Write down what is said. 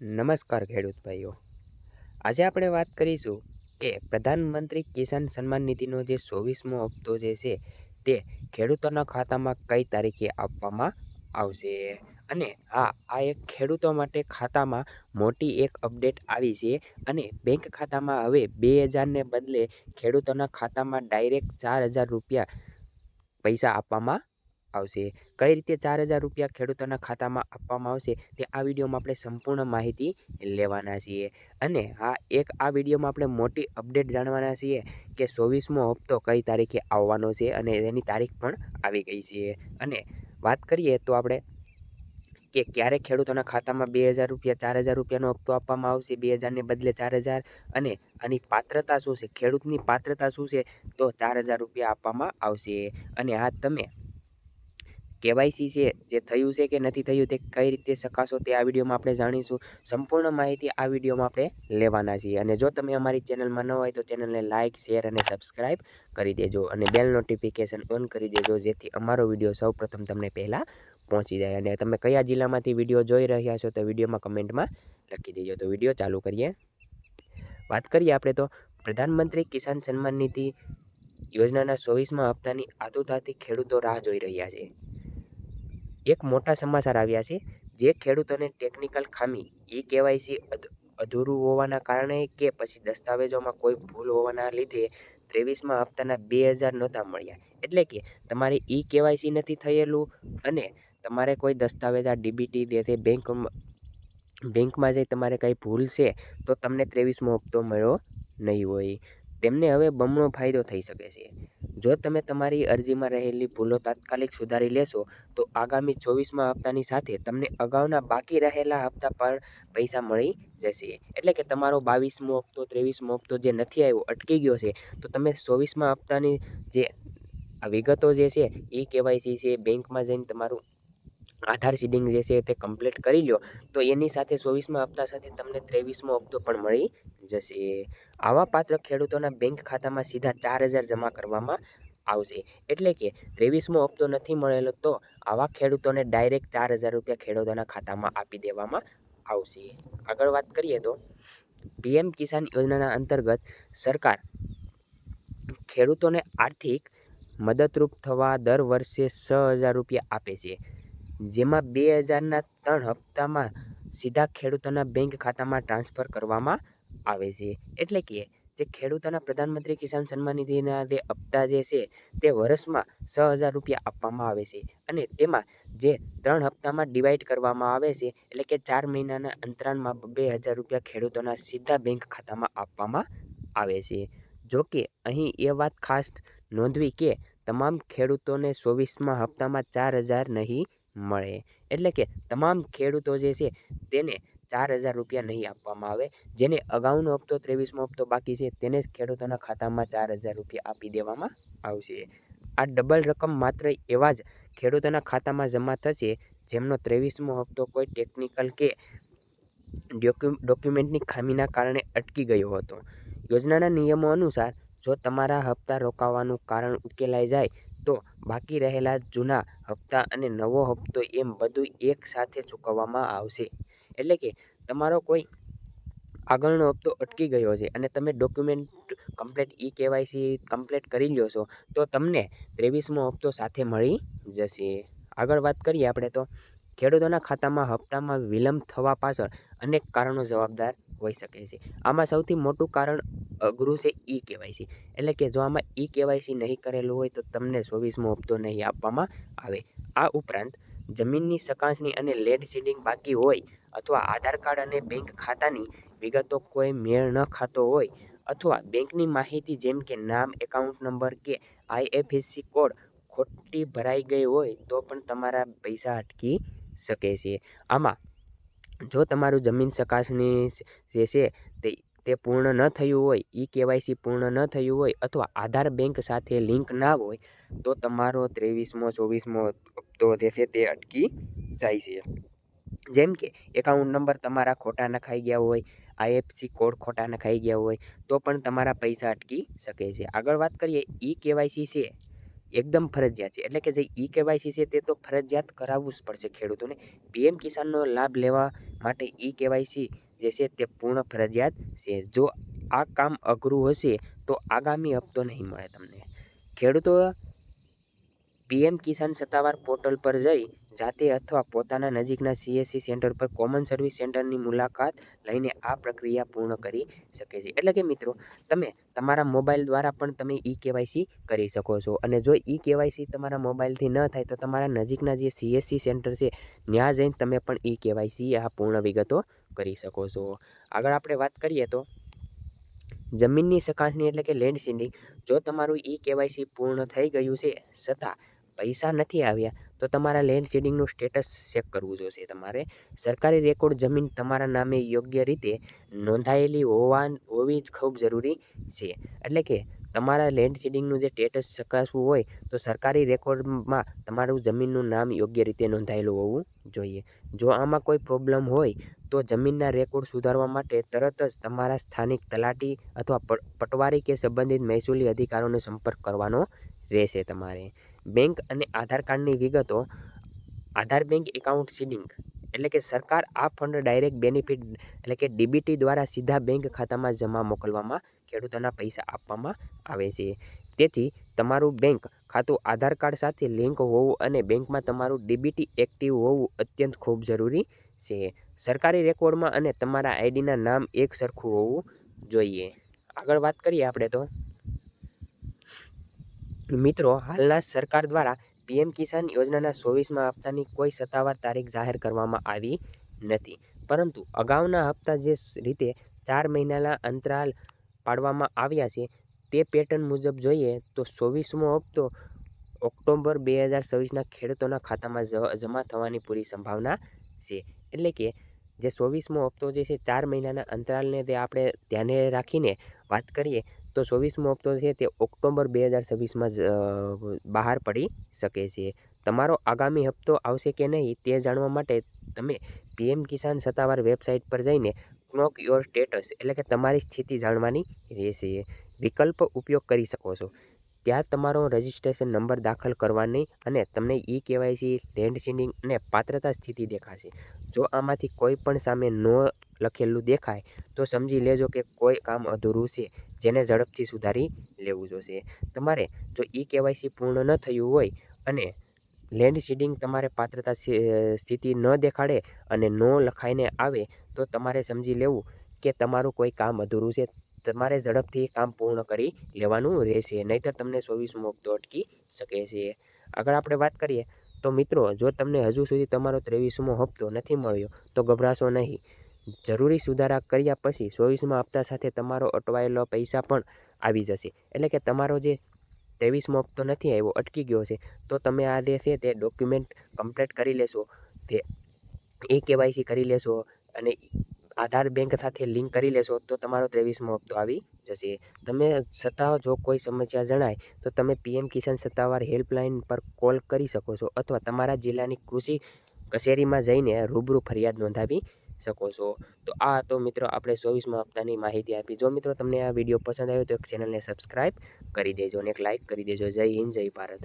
નમસ્કાર ખેડૂત ભાઈઓ, આજે આપણે વાત કરીશું કે પ્રધાનમંત્રી કિસાન સન્માન નિધિનો જે 24મો હપ્તો જે છે તે ખેડૂતોના ખાતામાં કઈ તારીખે આપવામાં આવશે. અને હા, આ એક ખેડૂતો માટે ખાતામાં મોટી એક અપડેટ આવી છે અને બેંક ખાતામાં હવે 2000ને બદલે ખેડૂતોના ખાતામાં ડાયરેક્ટ 4000 રૂપિયા પૈસા આપવામાં આવશે. કઈ રીતે 4000 રૂપિયા ખેડૂતોના ખાતામાં આપવામાં આવશે તે આ વિડીયોમાં આપણે સંપૂર્ણ માહિતી લેવાના છીએ. અને આ વિડીયોમાં આપણે મોટી અપડેટ જાણવાના છીએ કે 24મો હપ્તો કઈ તારીખે આવવાનો છે અને એની તારીખ પણ આવી ગઈ છે. અને વાત કરીએ તો આપણે કે ક્યારે ખેડૂતોના ખાતામાં 2000 રૂપિયા 4000 રૂપિયાનો હપ્તો આપવામાં આવશે, 2000ને બદલે 4000, અને આની પાત્રતા શું છે, ખેડૂતની પાત્રતા શું છે, તો 4000 રૂપિયા આપવામાં આવશે. અને તમે કેવાયસી છે જે થયું છે કે નથી થયું તે કઈ રીતે ચકાસો તે આ વિડીયોમાં આપણે જાણીશું. સંપૂર્ણ માહિતી આ વિડીયોમાં આપણે લેવાના છીએ. અને જો તમે અમારી ચેનલમાં ન હોય તો ચેનલને લાઇક, શેર અને સબસ્ક્રાઈબ કરી દેજો અને બેલ નોટિફિકેશન ઓન કરી દેજો, જેથી અમારો વિડીયો સૌપ્રથમ તમને પહેલાં પહોંચી જાય. અને તમે કયા જિલ્લામાંથી વિડીયો જોઈ રહ્યા છો તો વિડીયોમાં કમેન્ટમાં લખી દેજો. તો વિડીયો ચાલુ કરીએ. વાત કરીએ આપણે તો પ્રધાનમંત્રી કિસાન સન્માન નિધિ યોજનાના 24મા હપ્તાની આતુરતાથી ખેડૂતો રાહ જોઈ રહ્યા છે. એક મોટા સમાચાર આવ્યા છે. જે ખેડૂતોને ટેકનિકલ ખામી, કેવાયસી અધૂરું હોવાના કારણે કે પછી દસ્તાવેજોમાં કોઈ ભૂલ હોવાના લીધે 23મા હપ્તાના 2000 નહોતા મળ્યા. એટલે કે તમારી કેવાયસી નથી થયેલું અને તમારે કોઈ દસ્તાવેજ ડીબીટી દેશે બેંકમાં જઈ તમારે કંઈ ભૂલ છે તો તમને 23મો હપ્તો મળ્યો નહીં હોય. તેમને હવે બમણો ફાયદો થઈ શકે છે. જો તમે તમારી અરજીમાં રહેલી ભૂલો તાત્કાલિક સુધારી લેશો તો આગામી 24મા હપ્તાની સાથે તમને અગાઉના બાકી રહેલા હપ્તા પર પૈસા મળી જશે. એટલે કે તમારો 22મો હપ્તો 23મો હપ્તો જે નથી આવ્યો, અટકી ગયો છે, તો તમે 24મા હપ્તાની જે વિગતો જે છે કેવાયસી છે, બેંકમાં જઈને તમારું આધાર સીડિંગ જે છે તે કમ્પ્લીટ કરી લો તો એની સાથે 24મા હપ્તા સાથે તમને 23મો હપ્તો પણ મળી જશે. આવા પાત્ર ખેડૂતોના બેંક ખાતામાં સીધા 4000 જમા કરવામાં આવશે. એટલે કે 23મો હપ્તો નથી મળેલો તો આવા ખેડૂતોને ડાયરેક્ટ 4000 રૂપિયા ખેડૂતોના ખાતામાં આપી દેવામાં આવશે. આગળ વાત કરીએ તો પીએમ કિસાન યોજનાના અંતર્ગત સરકાર ખેડૂતોને આર્થિક મદદરૂપ થવા દર વર્ષે 6000 રૂપિયા આપે છે, જેમાં 2000ના 3 હપ્તામાં સીધા ખેડૂતોના બેંક ખાતામાં ટ્રાન્સફર કરવામાં આવે છે. એટલે કે જે ખેડૂતોના પ્રધાનમંત્રી કિસાન સન્માન નિધિના જે હપ્તા જે છે તે વર્ષમાં 6000 રૂપિયા આપવામાં આવે છે. અને તેમાં જે 3 હપ્તામાં ડિવાઈડ કરવામાં આવે છે, એટલે કે 4 મહિનાના અંતરાલમાં 2000 રૂપિયા ખેડૂતોના સીધા બેંક ખાતામાં આપવામાં આવે છે. જો કે અહીં એ વાત ખાસ નોંધવી કે તમામ ખેડૂતોને 24મા હપ્તામાં 4000 નહીં મળે. એટલે કે તમામ ખેડૂતો જે છે તેને 4000 રૂપિયા નહીં આપવામાં આવે. જેને અગાઉનો હપ્તો 23મો હપ્તો બાકી છે તેને જ ખેડૂતોના ખાતામાં 4000 રૂપિયા આપી દેવામાં આવશે. આ ડબલ રકમ માત્ર એવા જ ખેડૂતોના ખાતામાં જમા થશે જેમનો 23મો હપ્તો કોઈ ટેકનિકલ કે ડોક્યુમેન્ટની ખામીના કારણે અટકી ગયો હતો. યોજનાના નિયમો અનુસાર જો તમારા હપ્તા રોકાવાનું કારણ ઉકેલાઈ જાય તો બાકી રહેલા જૂના હપ્તા અને નવો હપ્તો એમ બધું એક સાથે ચૂકવવામાં આવશે. એટલે કે તમારો કોઈ આગળનો હપ્તો અટકી ગયો છે અને તમે ડોક્યુમેન્ટ કમ્પ્લીટ કેવાયસી કમ્પ્લીટ કરી લ્યો છો તો તમને 23મો હપ્તો સાથે મળી જશે. આગળ વાત કરીએ આપણે તો ખેડૂતોના ખાતામાં હપ્તામાં વિલંબ થવા પાછળ અનેક કારણો જવાબદાર હોઈ શકે છે. આમાં સૌથી મોટું કારણ અઘરું છે કેવાયસી. એટલે કે જો આમાં કેવાયસી નહીં કરેલું હોય તો તમને 24મો હપ્તો નહીં આપવામાં આવે. આ ઉપરાંત જમીનની ચકાસણી અને લેન્ડ સીડિંગ બાકી હોય, અથવા આધાર કાર્ડ અને બેંક ખાતાની વિગતો કોઈ મેળ ન ખાતો હોય, અથવા બેંકની માહિતી જેમ કે નામ, એકાઉન્ટ નંબર કે IFSC કોડ ખોટી ભરાઈ ગઈ હોય તો પણ તમારા પૈસા અટકી શકે છે. આમાં જો તમારું જમીન ચકાસણી જે છે તે પૂર્ણ ન થયું હોય, કેવાયસી પૂર્ણ ન થયું હોય, અથવા આધાર બેંક સાથે લિંક ના હોય તો તમારો 23મો 24મો હપ્તો જે છે તે અટકી જાય છે. જેમ કે એકાઉન્ટ નંબર તમારા ખોટા નખાઈ ગયા હોય, IFSC કોડ ખોટા નખાઈ ગયા હોય તો પણ તમારા પૈસા અટકી શકે છે. આગળ વાત કરીએ કેવાયસી છે એકદમ ફરજિયાત છે. એટલે કે જે ઈ કેવાયસી છે તે તો ફરજિયાત કરાવવું જ પડશે ખેડૂતોને. પીએમ કિસાનનો લાભ લેવા માટે ઈ કેવાયસી જે છે તે પૂર્ણ ફરજિયાત છે. જો આ કામ અઘરું હશે તો આગામી હપ્તો નહીં મળે તમને. ખેડૂતો પીએમ કિસાન સત્તાવાર પોર્ટલ પર જઈ જાતે અથવા પોતાના નજીકના સીએસસી સેન્ટર પર કોમન સર્વિસ સેન્ટરની મુલાકાત લઈને આ પ્રક્રિયા પૂર્ણ કરી શકે છે. એટલે કે મિત્રો તમે તમારા મોબાઈલ દ્વારા પણ તમે ઈ કેવાયસી કરી શકો છો. અને જો ઈ કેવાયસી તમારા મોબાઈલથી ન થાય તો તમારા નજીકના જે સીએસસી સેન્ટર છે ત્યાં જઈને તમે પણ ઈ કેવાયસી આ પૂર્ણ વિગતો કરી શકો છો. આગળ આપણે વાત કરીએ તો જમીનની ચકાસણી એટલે કે લેન્ડ સીડિંગ. જો તમારું ઈ કેવાયસી પૂર્ણ થઈ ગયું છે છતાં પૈસા નથી આવ્યા તો તમારા લેન્ડ સીડિંગનું સ્ટેટસ ચેક કરવું જોશે તમારે. સરકારી રેકોર્ડ જમીન તમારા નામે યોગ્ય રીતે નોંધાયેલી હોવી જ ખૂબ જરૂરી છે. એટલે કે તમારા લેન્ડ સીડિંગનું જે સ્ટેટસ ચકાસવું હોય તો સરકારી રેકોર્ડમાં તમારું જમીનનું નામ યોગ્ય રીતે નોંધાયેલું હોવું જોઈએ. જો આમાં કોઈ પ્રોબ્લેમ હોય તો જમીનના રેકોર્ડ સુધારવા માટે તરત જ તમારા સ્થાનિક તલાટી અથવા પટવારી કે સંબંધિત મહેસૂલી અધિકારીનો સંપર્ક કરવાનો રહેશે તમારે. બેંક અને આધાર કાર્ડની વિગતો. આધાર બેંક એકાઉન્ટ સીડિંગ એટલે કે સરકાર આ ફંડ ડાયરેક્ટ બેનિફિટ એટલે કે ડીબીટી દ્વારા સીધા બેંક ખાતામાં જમા મોકલવામાં ખેડૂતોના પૈસા આપવામાં આવે છે. તેથી તમારું બેંક ખાતું આધાર કાર્ડ સાથે લિંક હોવું અને બેંકમાં તમારું ડીબીટી એક્ટિવ હોવું અત્યંત ખૂબ જરૂરી છે. સરકારી રેકોર્ડમાં અને તમારા આઈડીના નામ એક સરખું હોવું જોઈએ. આગળ વાત કરીએ આપણે તો મિત્રો હાલના સરકાર દ્વારા પીએમ કિસાન યોજનાના 24મા હપ્તાની કોઈ સત્તાવાર તારીખ જાહેર કરવામાં આવી નથી. પરંતુ અગાઉના હપ્તા જે રીતે 4 મહિનાના અંતરાલ પાડવામાં આવ્યા છે તે પેટર્ન મુજબ જોઈએ તો 24મો હપ્તો ઓક્ટોબર 2026ના ખેડૂતોના ખાતામાં જમા થવાની પૂરી સંભાવના છે. એટલે કે જે 24મો હપ્તો જે છે 4 મહિનાના અંતરાલને તે આપણે ધ્યાને રાખીને વાત કરીએ તો 24મો હપ્તો છે તે ઓક્ટોબર 2026માં જ બહાર પડી શકે છે. તમારો આગામી હપ્તો આવશે કે નહીં તે જાણવા માટે તમે પીએમ કિસાન સત્તાવાર વેબસાઇટ પર જઈને ક્નોક યોર સ્ટેટસ એટલે કે તમારી સ્થિતિ જાણવાની રહેશે. વિકલ્પ ઉપયોગ કરી શકો છો. ત્યાં તમારો રજિસ્ટ્રેશન નંબર દાખલ કરવાની અને તમને ઈ કેવાયસી લેન્ડ સીડિંગ અને પાત્રતા સ્થિતિ દેખાશે. જો આમાંથી કોઈ પણ સામે નો લખેલું દેખાય તો સમજી લેજો કે કોઈ કામ અધૂરું છે જેને ઝડપથી સુધારી લેવું જોશે. તમારે જો ઈ કેવાયસી પૂર્ણ ન થયું હોય અને લેન્ડ સીડિંગ તમારે પાત્રતા સ્થિતિ ન દેખાડે અને નો લખાઈને આવે તો તમારે સમજી લેવું કે તમારું કોઈ કામ અધૂરું છે. તમારે ઝડપથી કામ પૂર્ણ કરી લેવાનું રહેશે, નહીંતર તમને 24મો હપ્તો અટકી શકે છે. આગળ આપણે વાત કરીએ તો મિત્રો જો તમને હજુ સુધી તમારો 23મો હપ્તો નથી મળ્યો તો ગભરાશો નહીં. જરૂરી સુધારા કર્યા પછી 24મા હપ્તા સાથે તમારો અટવાયેલો પૈસા પણ આવી જશે. એટલે કે તમારો જે 23મો હપ્તો નથી આવ્યો, અટકી ગયો છે, તો તમે આ જે છે તે ડોક્યુમેન્ટ કમ્પ્લીટ કરી લેશો, તે ઈ કેવાયસી કરી લેશો અને આધાર બેંક સાથે લિંક કરી લેશો તો તમારો 23મો હપ્તો આવી જશે. તમે છતાં જો કોઈ સમસ્યા જણાય તો તમે પીએમ કિસાન સત્તાવાર હેલ્પલાઇન પર કોલ કરી શકો છો અથવા તમારા જિલ્લાની કૃષિ કચેરીમાં જઈને રૂબરૂ ફરિયાદ નોંધાવી શકો છો. તો આ તો મિત્રો આપણે 24મા હપ્તાની માહિતી આપી. જો મિત્રો તમને આ વિડીયો પસંદ આવ્યો તો ચેનલને સબસ્ક્રાઈબ કરી દેજો અને એક લાઇક કરી દેજો. જય હિન્દ, જય ભારત.